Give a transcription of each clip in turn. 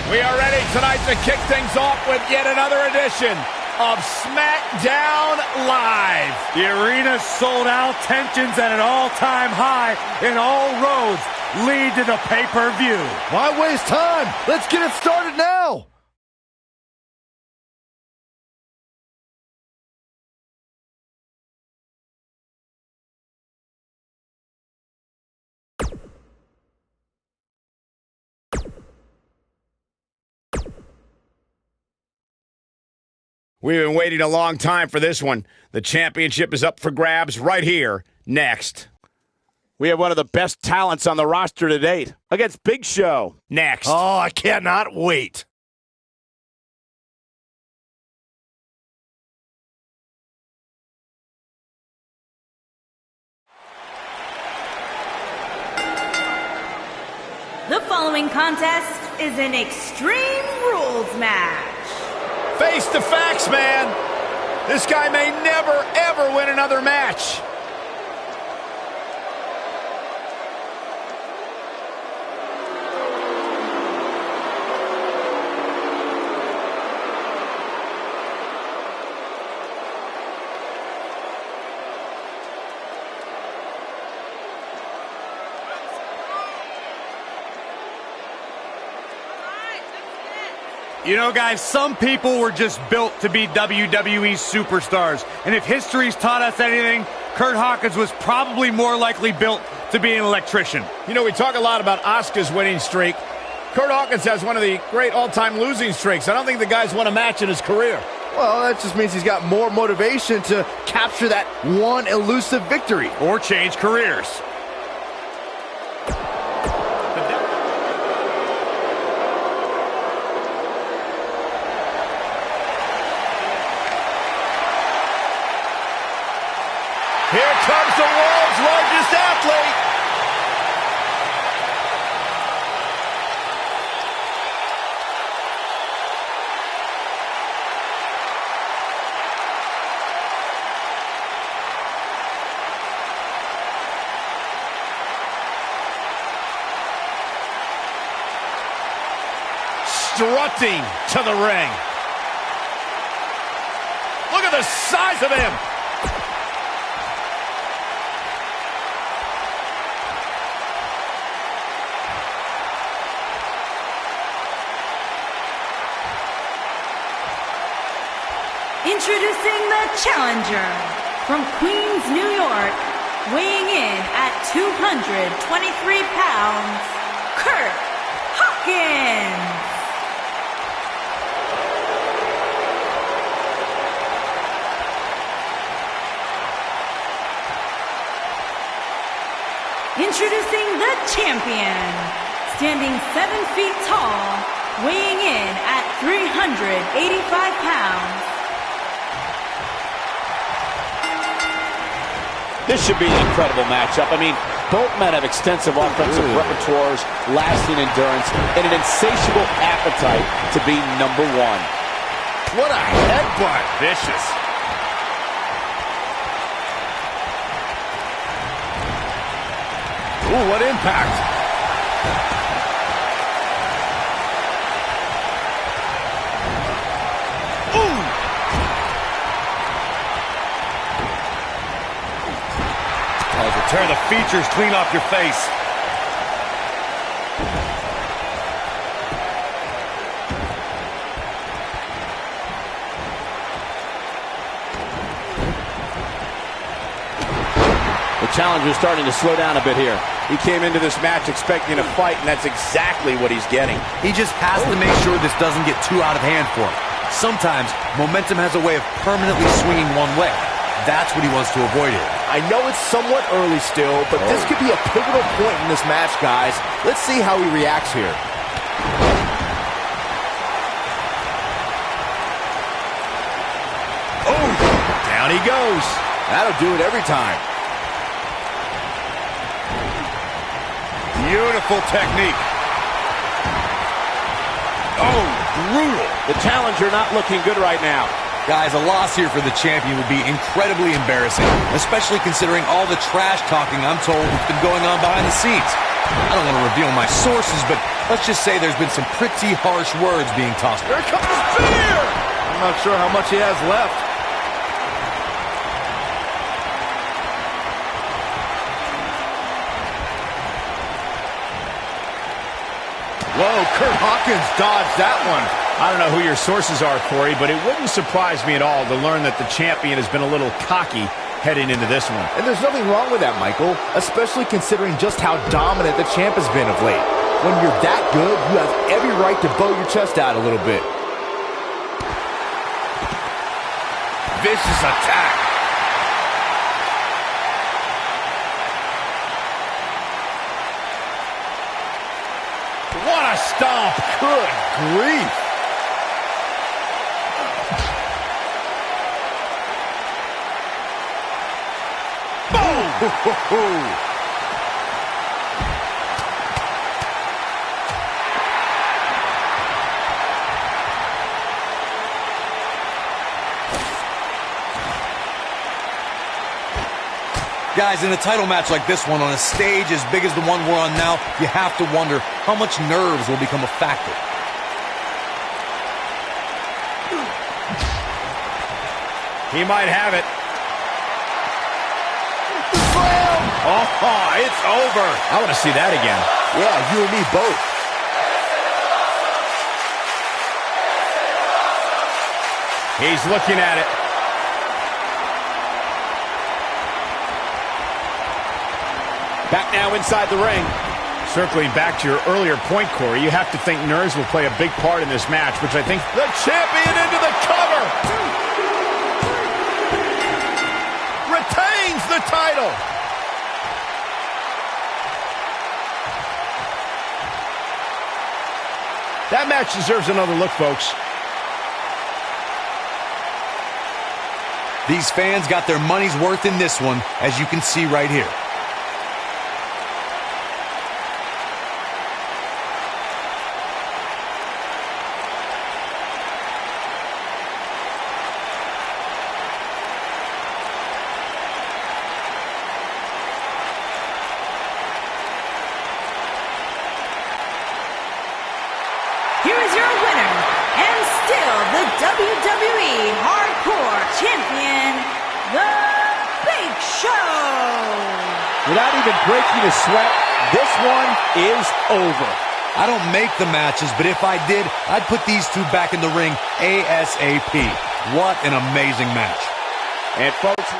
We are ready tonight to kick things off with yet another edition of SmackDown Live. The arena's sold out, tensions at an all-time high, and all roads lead to the pay-per-view. Why waste time? Let's get it started now. We've been waiting a long time for this one. The championship is up for grabs right here, next. We have one of the best talents on the roster to date against Big Show, next. Oh, I cannot wait. The following contest is an Extreme Rules match. Face the facts, man. This guy may never, ever win another match. You know, guys, some people were just built to be WWE superstars. And if history's taught us anything, Kurt Hawkins was probably more likely built to be an electrician. You know, we talk a lot about Asuka's winning streak. Kurt Hawkins has one of the great all-time losing streaks. I don't think the guy's won a match in his career. Well, that just means he's got more motivation to capture that one elusive victory. Or change careers. Here comes the world's largest athlete. Strutting to the ring. Look at the size of him. Introducing the challenger from Queens, New York, weighing in at 223 pounds, Kurt Hawkins. Introducing the champion, standing 7 feet tall, weighing in at 385 pounds, This should be an incredible matchup. I mean, both men have extensive offensive repertoires, lasting endurance, and an insatiable appetite to be number one. What a headbutt. Vicious. Ooh, what impact. Tear the features clean off your face. The challenger's starting to slow down a bit here. He came into this match expecting a fight, and that's exactly what he's getting. He just has to make sure this doesn't get too out of hand for him. Sometimes, momentum has a way of permanently swinging one way. That's what he wants to avoid here. I know it's somewhat early still, but this could be a pivotal point in this match, guys. Let's see how he reacts here. Oh, down he goes. That'll do it every time. Beautiful technique. Oh, brutal. The challenger not looking good right now. Guys, a loss here for the champion would be incredibly embarrassing, especially considering all the trash talking I'm told has been going on behind the scenes. I don't want to reveal my sources, but let's just say there's been some pretty harsh words being tossed. Here comes the spear! I'm not sure how much he has left. Whoa, Kurt Hawkins dodged that one. I don't know who your sources are, Corey, but it wouldn't surprise me at all to learn that the champion has been a little cocky heading into this one. And there's nothing wrong with that, Michael, especially considering just how dominant the champ has been of late. When you're that good, you have every right to bow your chest out a little bit. Vicious attack. What a stomp! Good grief! Boom! Guys, in a title match like this one, on a stage as big as the one we're on now, you have to wonder how much nerves will become a factor. He might have it. Slam! Oh, it's over. I want to see that again. Yeah, you and me both. He's looking at it. Back now inside the ring. Circling back to your earlier point, Corey, you have to think nerves will play a big part in this match, which I think The champion into the cover! Retains the title! that match deserves another look, folks. These fans got their money's worth in this one, as you can see right here. Here is your winner, and still the WWE Hardcore Champion, The Big Show. Without even breaking a sweat, this one is over. I don't make the matches, but if I did, I'd put these two back in the ring ASAP. What an amazing match. And folks,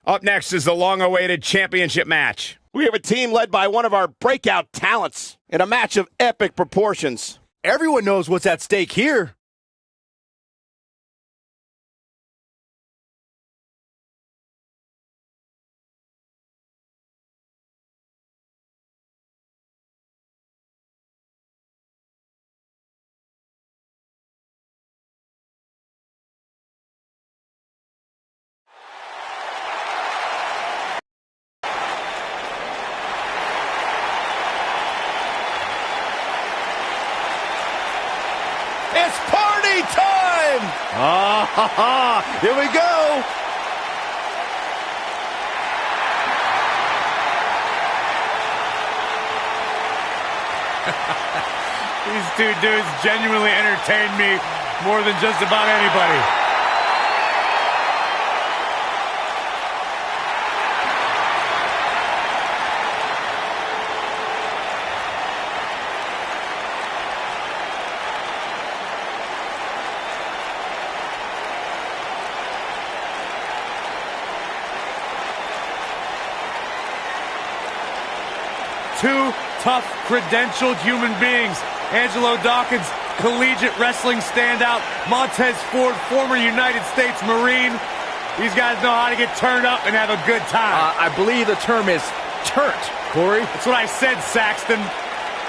up next is the long-awaited championship match. We have a team led by one of our breakout talents in a match of epic proportions. Everyone knows what's at stake here. It's party time! Ah, ha, ha. Here we go! These two dudes genuinely entertain me more than just about anybody. Two tough, credentialed human beings. Angelo Dawkins, collegiate wrestling standout. Montez Ford, former United States Marine. These guys know how to get turned up and have a good time. I believe the term is turnt, Corey. That's what I said, Saxton.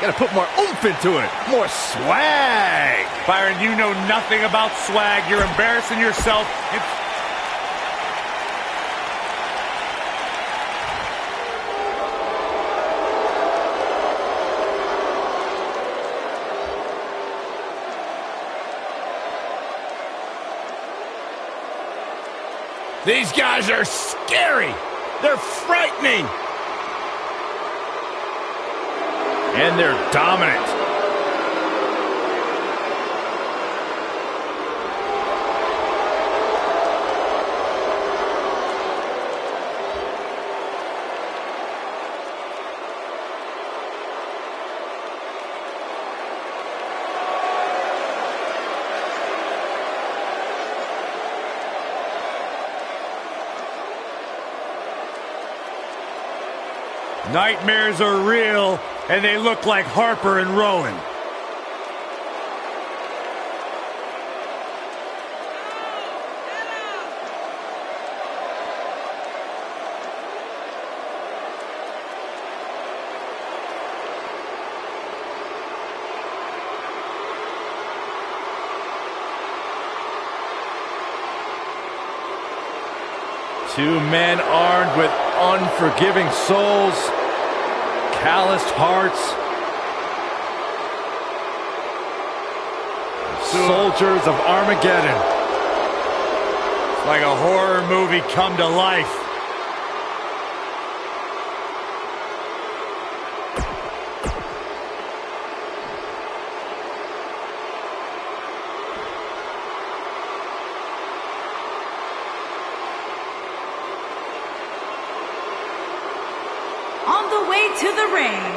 Gotta put more oomph into it. More swag. Byron, you know nothing about swag. You're embarrassing yourself. These guys are scary. They're frightening. And they're dominant. Nightmares are real, and they look like Harper and Rowan. Two men armed with unforgiving souls, calloused hearts, soldiers of Armageddon. It's like a horror movie come to life. On the way to the ring,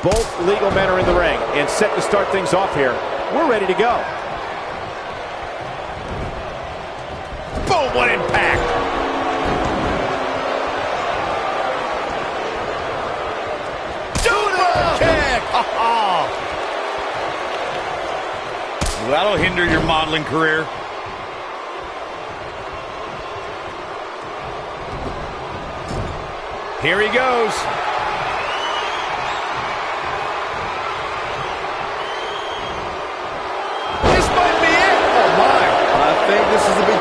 Both legal men are in the ring and set to start things off here. We're ready to go. Boom, what impact! Super kick! That'll hinder your modeling career. Here he goes. This might be it. Oh, my. I think this is a big...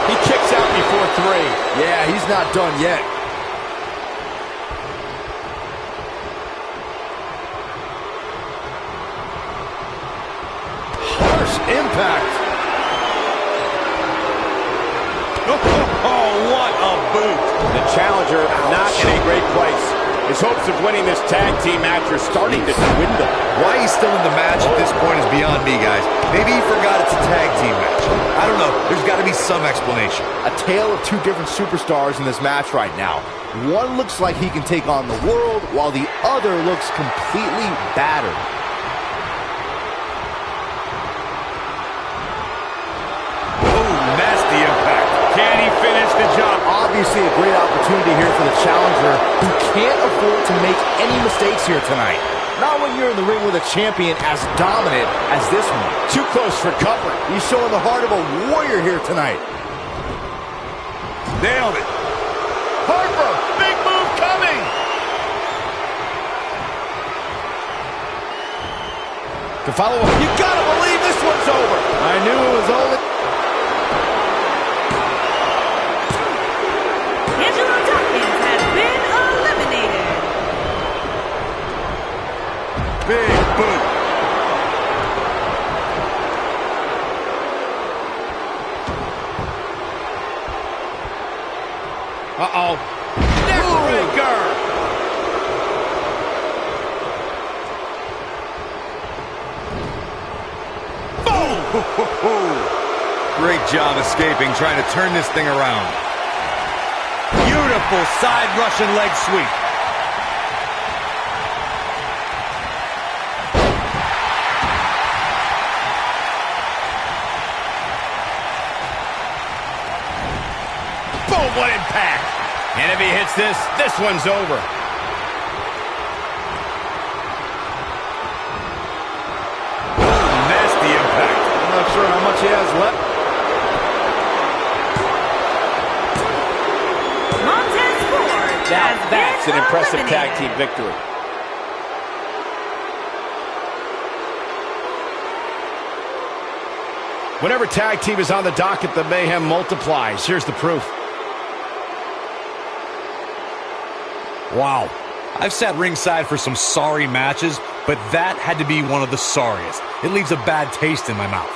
He kicks out before 3. Yeah, he's not done yet. Harsh impact. Oh, what a boot. The challenger not in a great place. His hopes of winning this tag team match are starting to dwindle. Why he's still in the match at this point is beyond me, guys. Maybe he forgot it's a tag team match. I don't know. There's got to be some explanation. A tale of two different superstars in this match right now. One looks like he can take on the world, while the other looks completely battered. Oh, nasty impact. Can he finish the job? Obviously a great opportunity here for the challenger, who can't afford to make any mistakes here tonight. Not when you're in the ring with a champion as dominant as this one. Too close for comfort. He's showing the heart of a warrior here tonight. Nailed it. Harper, big move coming. To follow up, You gotta believe this one's over. I knew it was only... Angelo Dawkins has been eliminated. Big boot. Uh-oh. Neckbreaker. Great job escaping, trying to turn this thing around. Beautiful side Russian leg sweep. Boom, what impact. And if he hits this, this one's over. Nasty impact. I'm not sure how much he has left. Montez Ford Now has that's been an impressive eliminated. tag team victory. Whenever tag team is on the docket, the mayhem multiplies. Here's the proof. Wow. I've sat ringside for some sorry matches, but that had to be one of the sorriest. It leaves a bad taste in my mouth.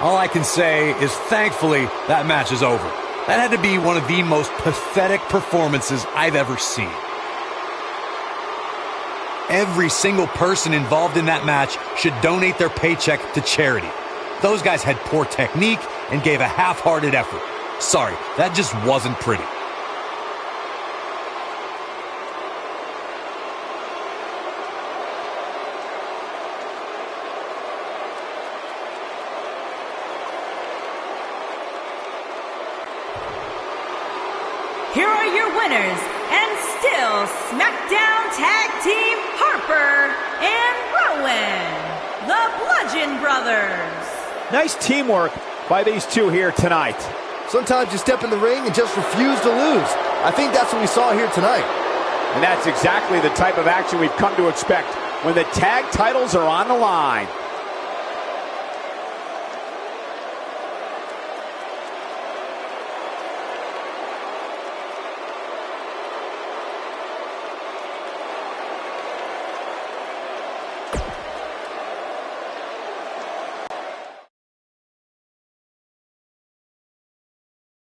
All I can say is thankfully that match is over. That had to be one of the most pathetic performances I've ever seen. Every single person involved in that match should donate their paycheck to charity. Those guys had poor technique and gave a half-hearted effort. Sorry, that just wasn't pretty. Here are your winners, and still SmackDown Tag Team Harper and Rowan, the Bludgeon Brothers. Nice teamwork by these two here tonight. Sometimes you step in the ring and just refuse to lose. I think that's what we saw here tonight. And that's exactly the type of action we've come to expect when the tag titles are on the line.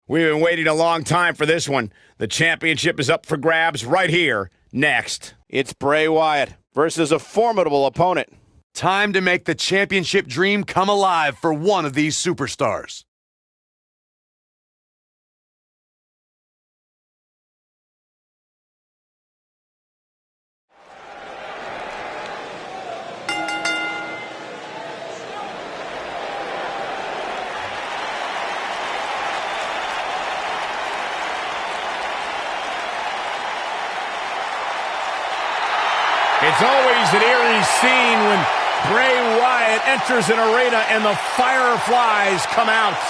We've been waiting a long time for this one. The championship is up for grabs right here, next. It's Bray Wyatt versus a formidable opponent. Time to make the championship dream come alive for one of these superstars. It's always an eerie scene when Bray Wyatt enters an arena and the fireflies come out.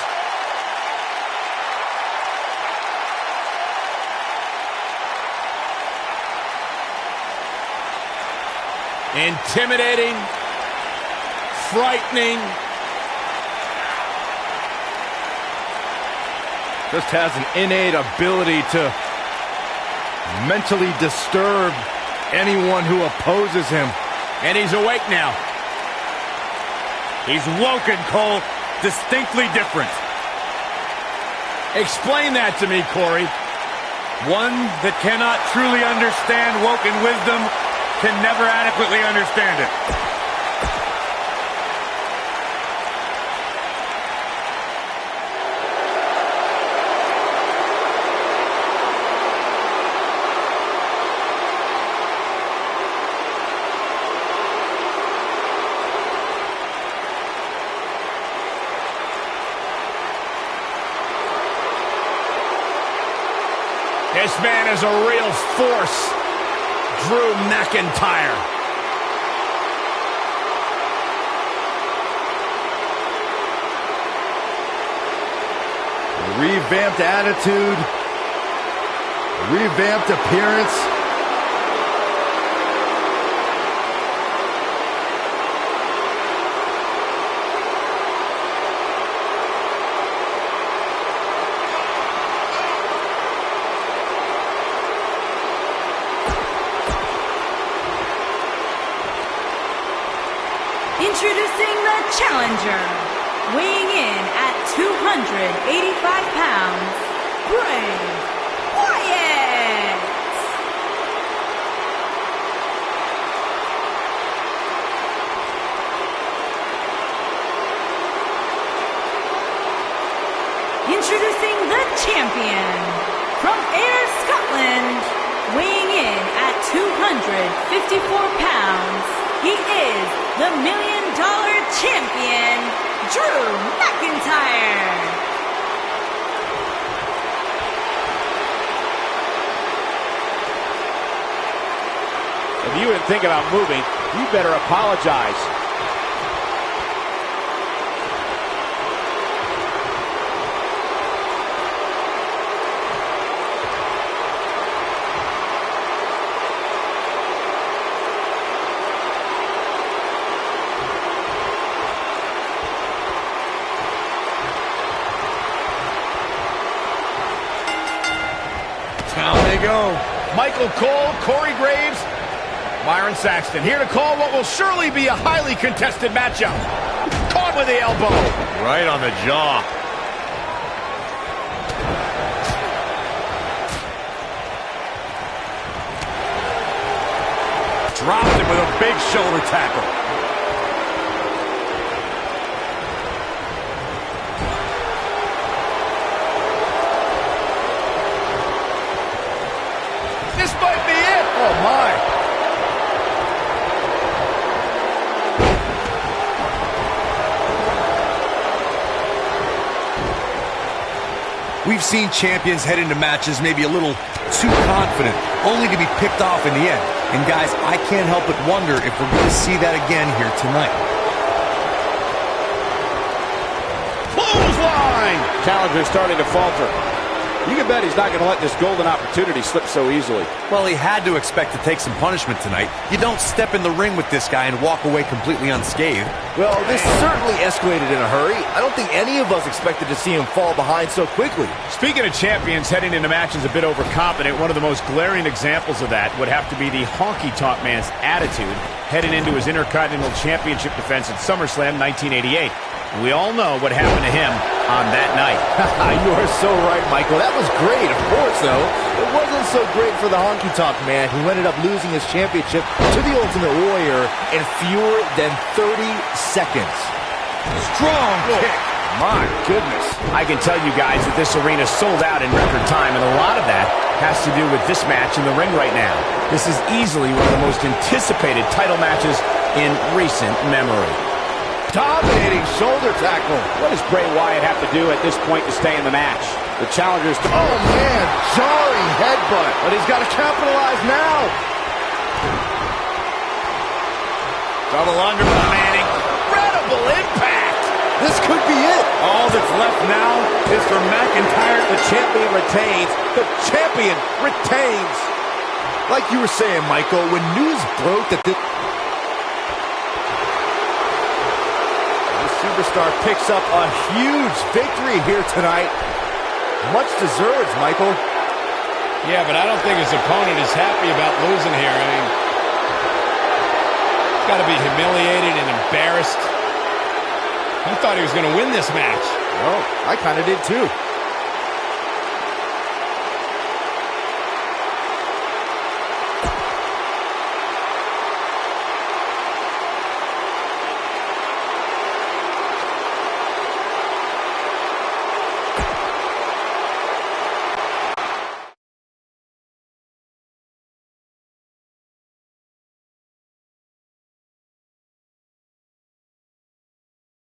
Intimidating, frightening. Just has an innate ability to mentally disturb anyone who opposes him. And he's awake now. He's woken, Cole. Distinctly different. Explain that to me, Corey. One that cannot truly understand woken wisdom can never adequately understand it. This man is a real force. Drew McIntyre. Revamped attitude. Revamped appearance. Introducing the challenger, weighing in at 285 pounds, Bray Wyatt. Introducing the champion, from Ayr, Scotland, weighing in at 254 pounds, he is the $1 Million Champion, Drew McIntyre. If you didn't think about moving, you better apologize. Down they go. Michael Cole, Corey Graves, Byron Saxton here to call what will surely be a highly contested matchup. Caught with the elbow. Right on the jaw. Dropped him with a big shoulder tackle. This might be it. Oh, my. We've seen champions head into matches maybe a little too confident, only to be picked off in the end. And guys, I can't help but wonder if we're going to see that again here tonight. Clothesline. Challenger's starting to falter. You can bet he's not going to let this golden opportunity slip so easily. Well, he had to expect to take some punishment tonight. You don't step in the ring with this guy and walk away completely unscathed. Well, this certainly escalated in a hurry. I don't think any of us expected to see him fall behind so quickly. Speaking of champions heading into matches a bit overconfident, one of the most glaring examples of that would have to be the honky-tonk man's attitude heading into his Intercontinental Championship defense at SummerSlam 1988. We all know what happened to him on that night. You are so right, Michael. That was great, of course, though. It wasn't so great for the honky-tonk man, who ended up losing his championship to the Ultimate Warrior in fewer than 30 seconds. Strong kick. My goodness. I can tell you guys that this arena sold out in record time, and a lot of that has to do with this match in the ring right now. This is easily one of the most anticipated title matches in recent memory. Dominating shoulder tackle. What does Bray Wyatt have to do at this point to stay in the match? The challenger's... Oh, man. Jarring headbutt. But he's got to capitalize now. Double under from Manning. Incredible impact. This could be it. All that's left now is for McIntyre. The champion retains. The champion retains. Like you were saying, Michael, when news broke that this superstar picks up a huge victory here tonight. Much deserved, Michael. Yeah, but I don't think his opponent is happy about losing here. I mean, he's got to be humiliated and embarrassed. I thought he was going to win this match. Well, I kind of did too.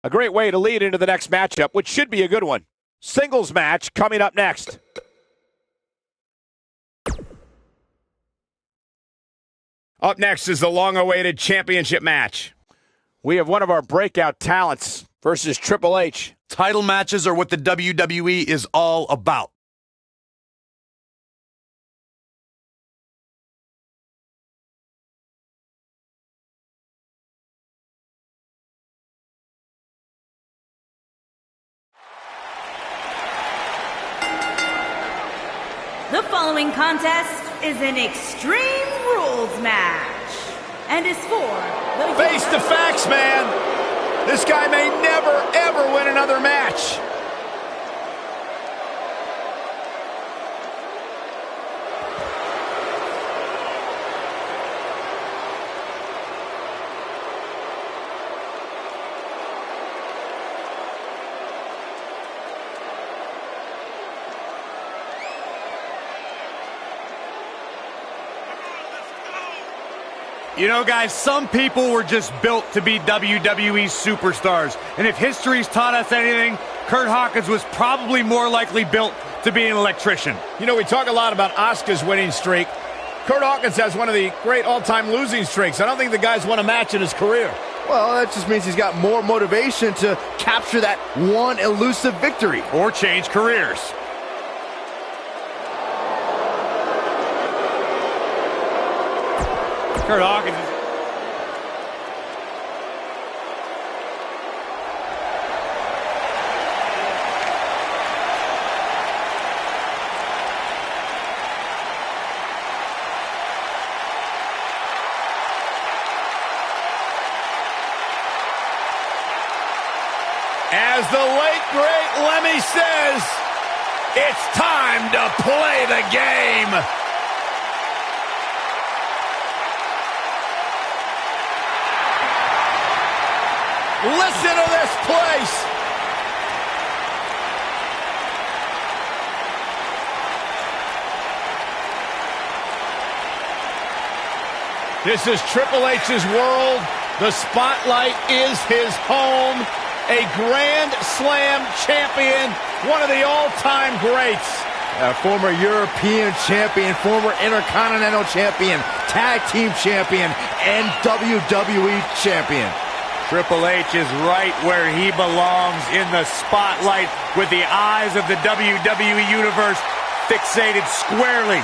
A great way to lead into the next matchup, which should be a good one. Singles match coming up next. Up next is the long-awaited championship match. We have one of our breakout talents versus Triple H. Title matches are what the WWE is all about. The following contest is an Extreme Rules match and is for the... Face the facts, man. This guy may never, ever win another match. You know, guys, some people were just built to be WWE superstars. And if history's taught us anything, Kurt Hawkins was probably more likely built to be an electrician. You know, we talk a lot about Asuka's winning streak. Kurt Hawkins has one of the great all-time losing streaks. I don't think the guy's won a match in his career. Well, that just means he's got more motivation to capture that one elusive victory. Or change careers. Kurt Hawkins is... the late, great Lemmy says, it's time to play the game. Listen to this place. This is Triple H's world. The spotlight is his home. A Grand Slam champion, one of the all-time greats. A former European champion, former Intercontinental champion, Tag Team champion, and WWE champion. Triple H is right where he belongs, in the spotlight, with the eyes of the WWE Universe fixated squarely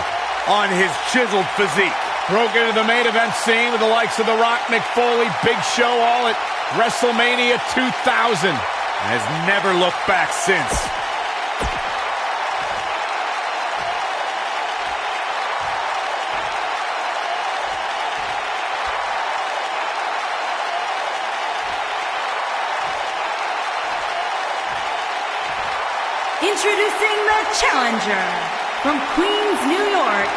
on his chiseled physique. Broke into the main event scene with the likes of The Rock, Mick Foley, Big Show, all at WrestleMania 2000. Has never looked back since. Introducing the challenger from Queens, New York,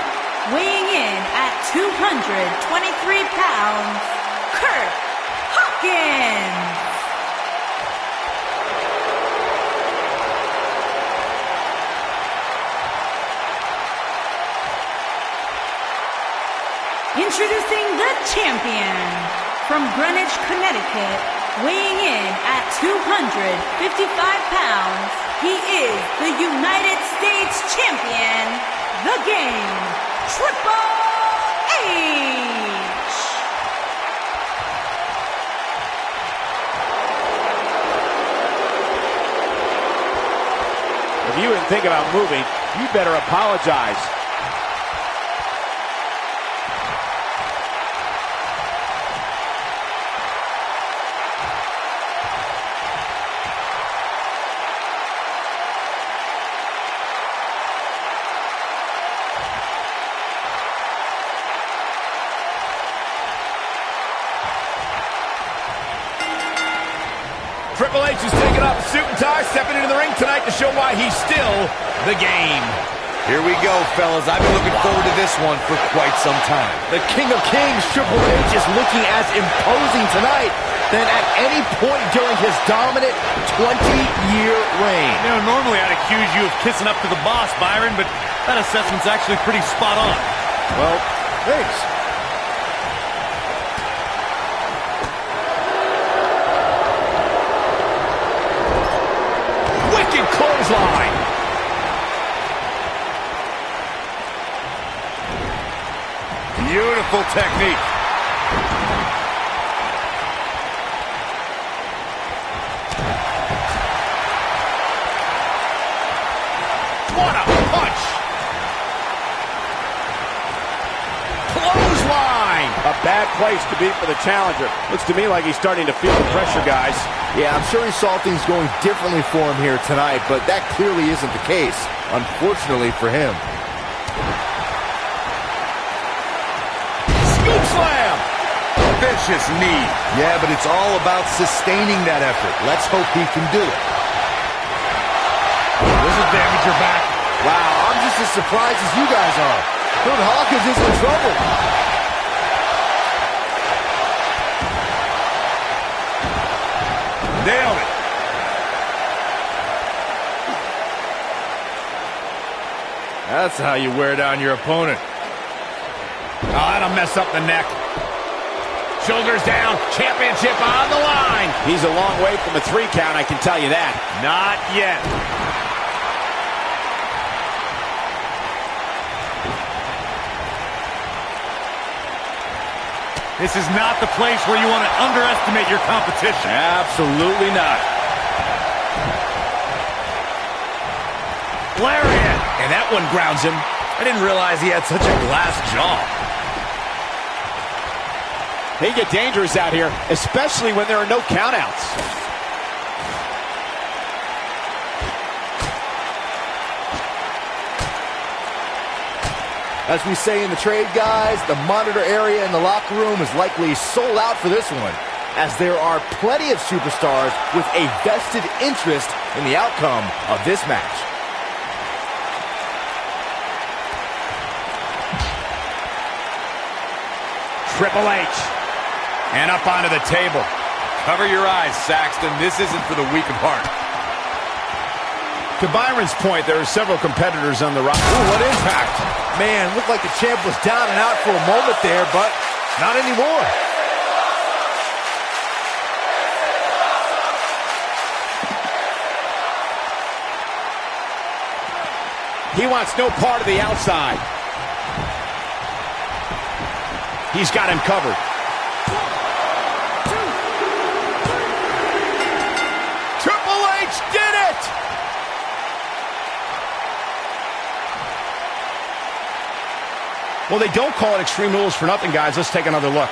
weighing in at 223 pounds, Kurt Hawkins. Introducing the champion from Greenwich, Connecticut, weighing in at 255 pounds, he is the United States champion, The Game, Triple H. If you didn't think about moving, you better apologize. Triple H is taking off a suit and tie, stepping into the ring tonight to show why he's still the Game. Here we go, fellas. I've been looking forward to this one for quite some time. The King of Kings, Triple H, is looking as imposing tonight than at any point during his dominant 20-year reign. You know, normally I'd accuse you of kissing up to the boss, Byron, but that assessment's actually pretty spot on. Well, thanks. Wicked clothesline. Beautiful technique. What a punch. Clothesline. A bad place to be for the challenger. Looks to me like he's starting to feel the pressure, guys. Yeah, I'm sure he saw things going differently for him here tonight, but that clearly isn't the case, unfortunately for him. Scoop slam. Vicious knee. Yeah, but it's all about sustaining that effort. Let's hope he can do it. This will damage your back. Wow, I'm just as surprised as you guys are. Kurt Hawkins is in trouble. Nailed it. That's how you wear down your opponent. Oh, that'll mess up the neck. Shoulders down, championship on the line. He's a long way from a 3 count, I can tell you that. Not yet. This is not the place where you want to underestimate your competition. Absolutely not. Lariat. And that one grounds him. I didn't realize he had such a glass jaw. They get dangerous out here, especially when there are no countouts. As we say in the trade, guys, the monitor area in the locker room is likely sold out for this one. as there are plenty of superstars with a vested interest in the outcome of this match. Triple H. And up onto the table. Cover your eyes, Saxton. This isn't for the weak of heart. To Byron's point, there are several competitors on the roster. Ooh, what impact. Man, looked like the champ was down and out for a moment there, but not anymore. He wants no part of the outside. He's got him covered. Triple H did it! Well, they don't call it Extreme Rules for nothing, guys. Let's take another look.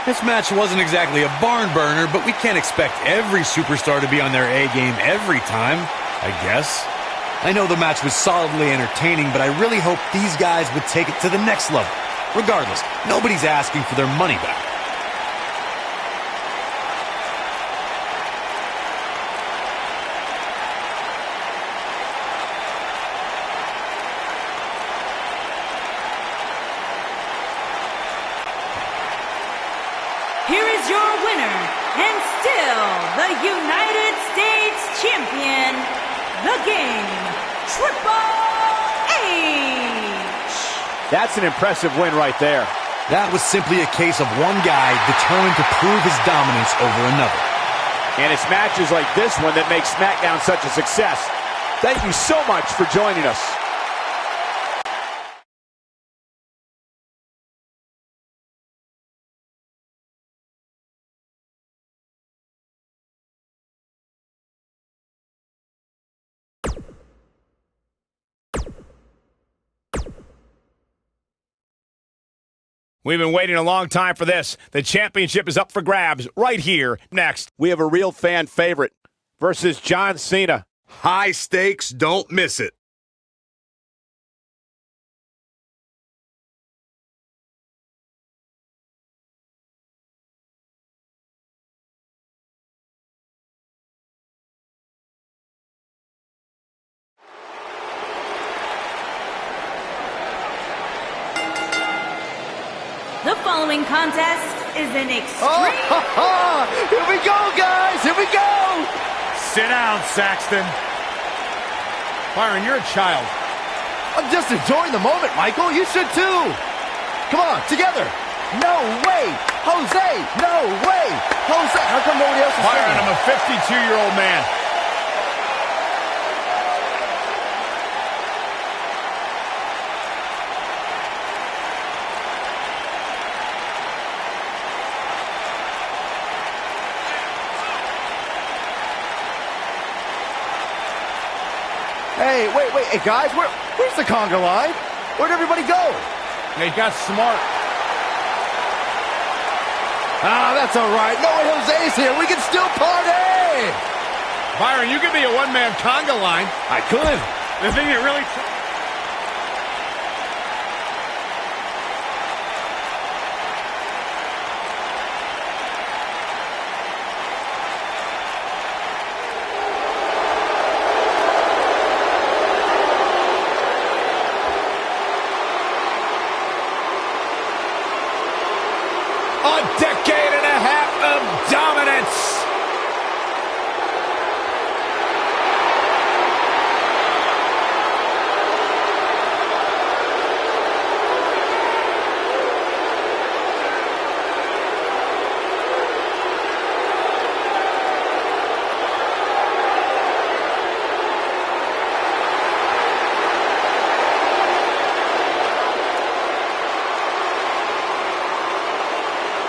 This match wasn't exactly a barn burner, but we can't expect every superstar to be on their A game every time, I guess. I know the match was solidly entertaining, but I really hope these guys would take it to the next level. Regardless, nobody's asking for their money back. Here is your winner, and still the United States Champion, The Game, Triple H. That's an impressive win right there. That was simply a case of one guy determined to prove his dominance over another. And it's matches like this one that make SmackDown such a success. Thank you so much for joining us. We've been waiting a long time for this. The championship is up for grabs right here. Next, we have a real fan favorite versus John Cena. High stakes, don't miss it. The following contest is an extreme... Here we go, guys! Here we go! Sit down, Saxton. Byron, you're a child. I'm just enjoying the moment, Michael. You should too. Come on, together. No way. Jose, no way. Jose, how come nobody else is Byron, singing? I'm a 52-year-old man. Hey, wait. Hey, guys, where's the conga line? Where'd everybody go? They got smart. Ah, that's all right. No one Jose's here. We can still party. Byron, you could be a one-man conga line. I could. The thing that really... A decade and a half of dominance.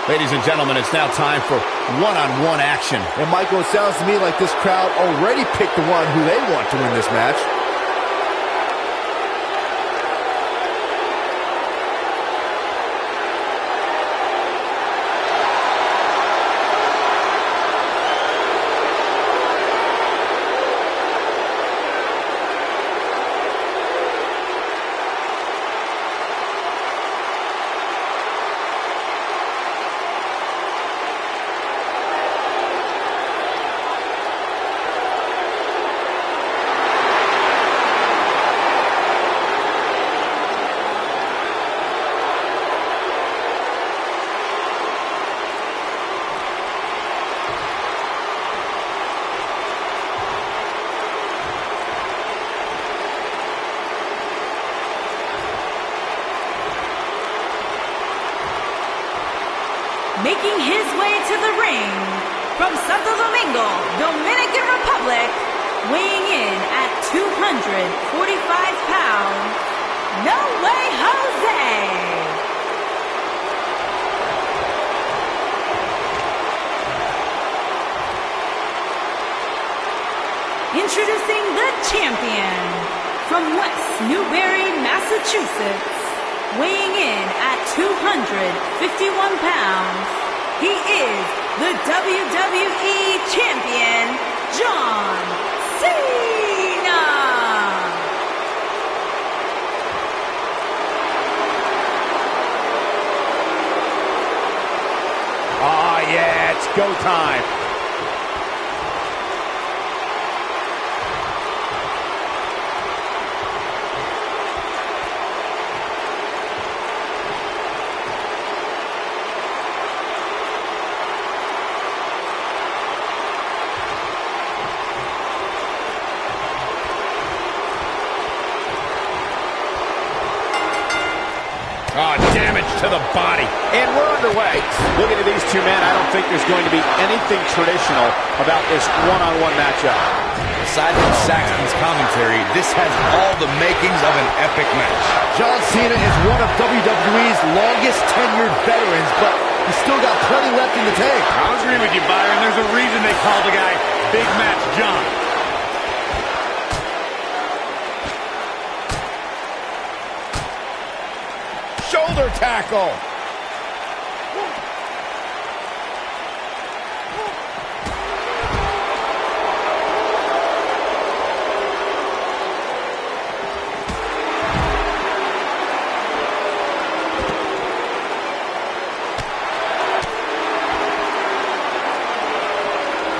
Ladies and gentlemen, it's now time for one-on-one action. And Michael, it sounds to me like this crowd already picked the one who they want to win this match. making his way to the ring from Santo Domingo, Dominican Republic, weighing in at 245 pounds, Wwe2k19. Introducing the champion from West Newbury, Massachusetts, weighing in at 251 pounds, he is the WWE Champion, John Cena! Ah, yeah, it's go time. Oh, damage to the body. And we're underway. Looking at these two men, I don't think there's going to be anything traditional about this one-on-one matchup. Aside from Saxton's commentary, this has all the makings of an epic match. John Cena is one of WWE's longest tenured veterans, but he's still got plenty left in the tank. I agree with you, Byron. There's a reason they call the guy Big Match John. Shoulder tackle.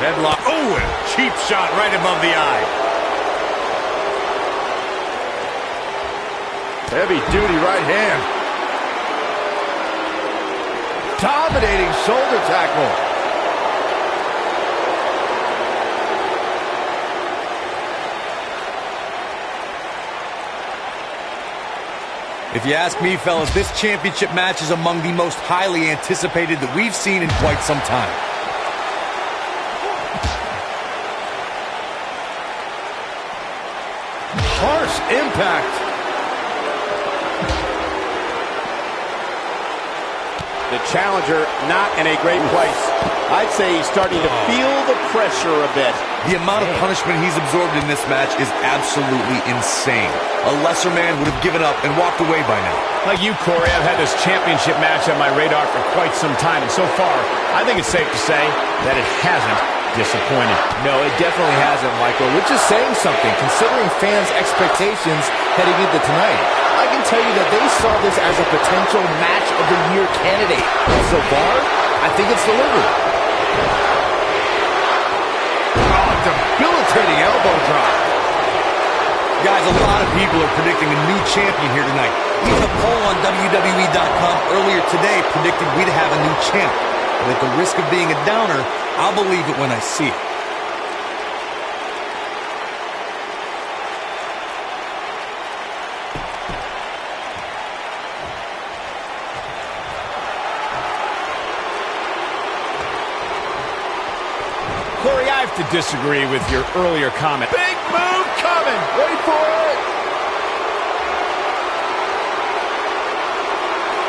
Headlock. Oh, and a cheap shot right above the eye. Heavy duty right hand. Dominating shoulder tackle. If you ask me, fellas, this championship match is among the most highly anticipated that we've seen in quite some time. Harsh impact. The challenger not in a great place. I'd say he's starting to feel the pressure a bit. The amount of punishment he's absorbed in this match is absolutely insane. A lesser man would have given up and walked away by now. Like you, Corey, I've had this championship match on my radar for quite some time, and so far, I think it's safe to say that it hasn't disappointed. No, it definitely hasn't, Michael, which is saying something, considering fans' expectations heading into tonight. I can tell you that they saw this as a potential match of the year candidate. So far, I think it's delivered. Oh, debilitating elbow drop. Guys, a lot of people are predicting a new champion here tonight. Even a poll on WWE.com earlier today predicted we'd have a new champ. But at the risk of being a downer, I'll believe it when I see it. Corey, I have to disagree with your earlier comment. Big move coming. Wait for it.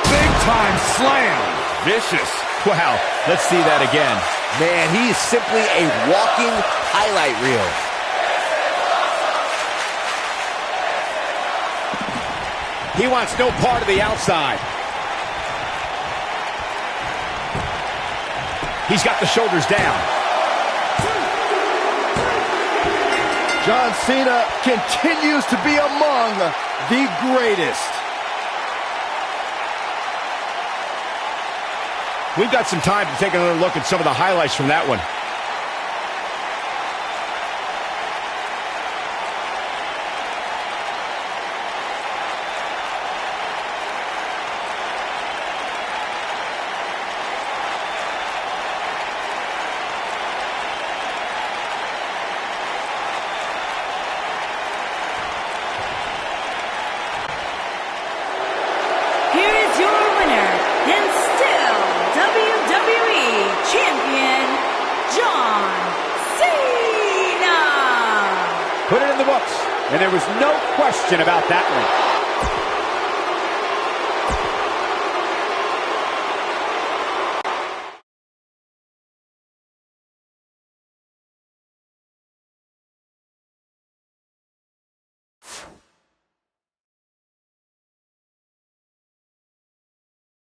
Big time slam. Vicious. Wow, let's see that again. Man, he is simply a walking highlight reel. He wants no part of the outside. He's got the shoulders down. John Cena continues to be among the greatest. We've got some time to take another look at some of the highlights from that one. Here is your winner, and still WWE books. And there was no question about that one.